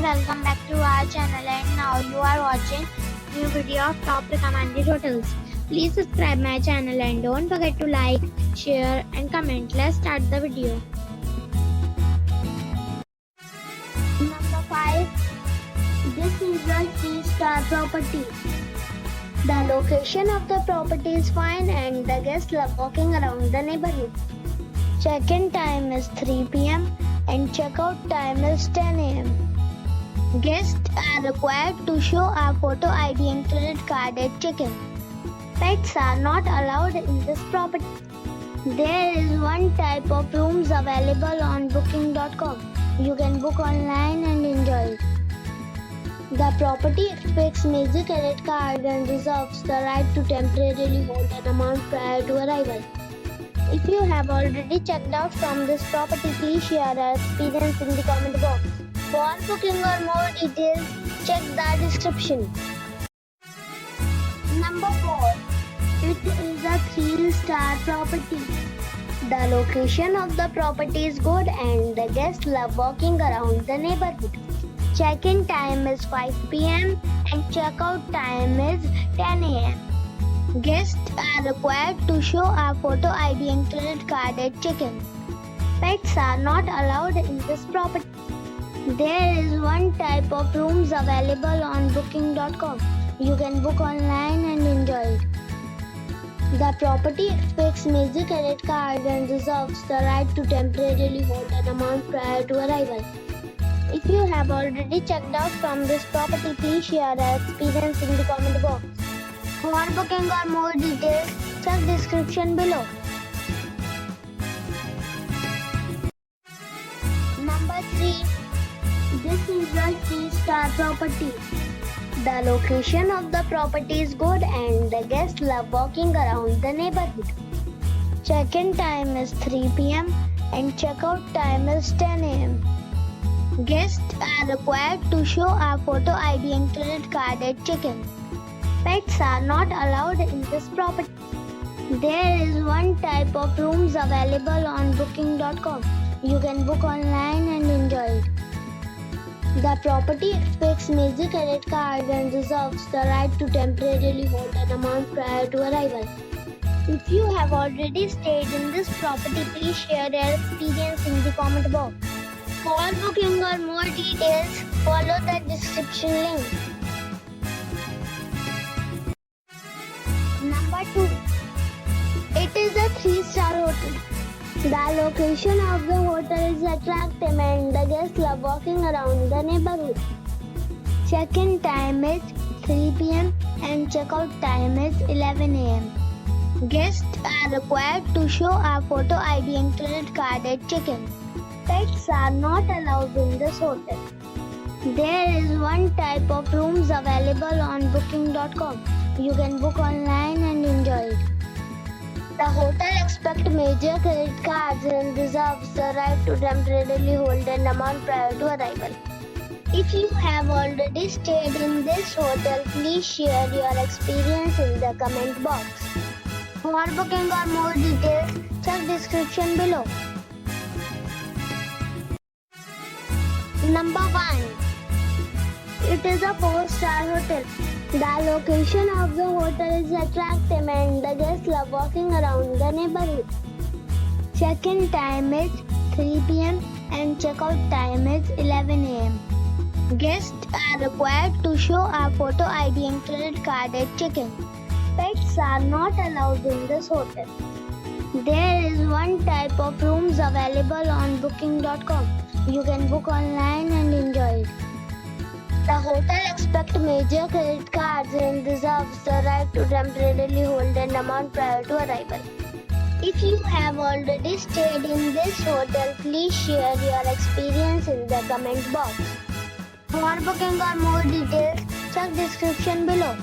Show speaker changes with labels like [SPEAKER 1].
[SPEAKER 1] welcome back to our channel, and now you are watching new video of top recommended hotels. Please subscribe my channel and don't forget to like, share and comment. Let's start the video. Number 5. This is a 3-star property. The location of the property is fine and the guests love walking around the neighborhood. Check-in time is 3 p.m. and check-out time is 10 a.m. Guests are required to show a photo ID and credit card at check-in. Pets are not allowed in this property. There is one type of rooms available on booking.com. You can book online and enjoy it. The property expects major credit card and reserves the right to temporarily hold an amount prior to arrival. If you have already checked out from this property, please share your experience in the comment box. For booking or more details, check the description. Number 4. It is a 3-star property. The location of the property is good and the guests love walking around the neighborhood. Check-in time is 5 p.m. and check-out time is 10 a.m. Guests are required to show a photo ID and credit card at check-in. Pets are not allowed in this property. There is one type of rooms available on booking.com. You can book online and enjoy it. The property expects major credit card and reserves the right to temporarily hold an amount prior to arrival. If you have already checked out from this property, please share your experience in the comment box. For booking or more details, check description below. Number 3. This is a 3-star property. The location of the property is good and the guests love walking around the neighborhood. Check-in time is 3 p.m. and check-out time is 10 a.m. Guests are required to show a photo ID and credit card at check-in. Pets are not allowed in this property. There is one type of rooms available on booking.com. You can book online and enjoy it. The property expects major credit card and reserves the right to temporarily hold an amount prior to arrival. If you have already stayed in this property, please share your experience in the comment box. For booking or more details, follow the description link. Number 2. It is a 3-star hotel. The location of the hotel is attractive and the guests love walking around the neighborhood. Check-in time is 3 p.m. and check-out time is 11 a.m. Guests are required to show a photo ID and credit card at check-in. Pets are not allowed in this hotel. There is one type of rooms available on booking.com. You can book online and enjoy it. The hotel expects major credit cards and reserves the right to temporarily hold an amount prior to arrival. If you have already stayed in this hotel, please share your experience in the comment box. For booking or more details, check description below. Number 1. It is a 4-star hotel. The location of the hotel is attractive and the guests love walking around the neighborhood. Check-in time is 3 p.m. and check-out time is 11 a.m. Guests are required to show a photo ID and credit card at check-in. Pets are not allowed in this hotel. There is one type of rooms available on booking.com. You can book online and enjoy it. The hotel expects major credit cards and reserves the right to temporarily hold an amount prior to arrival. If you have already stayed in this hotel, please share your experience in the comment box. For booking or more details, check description below.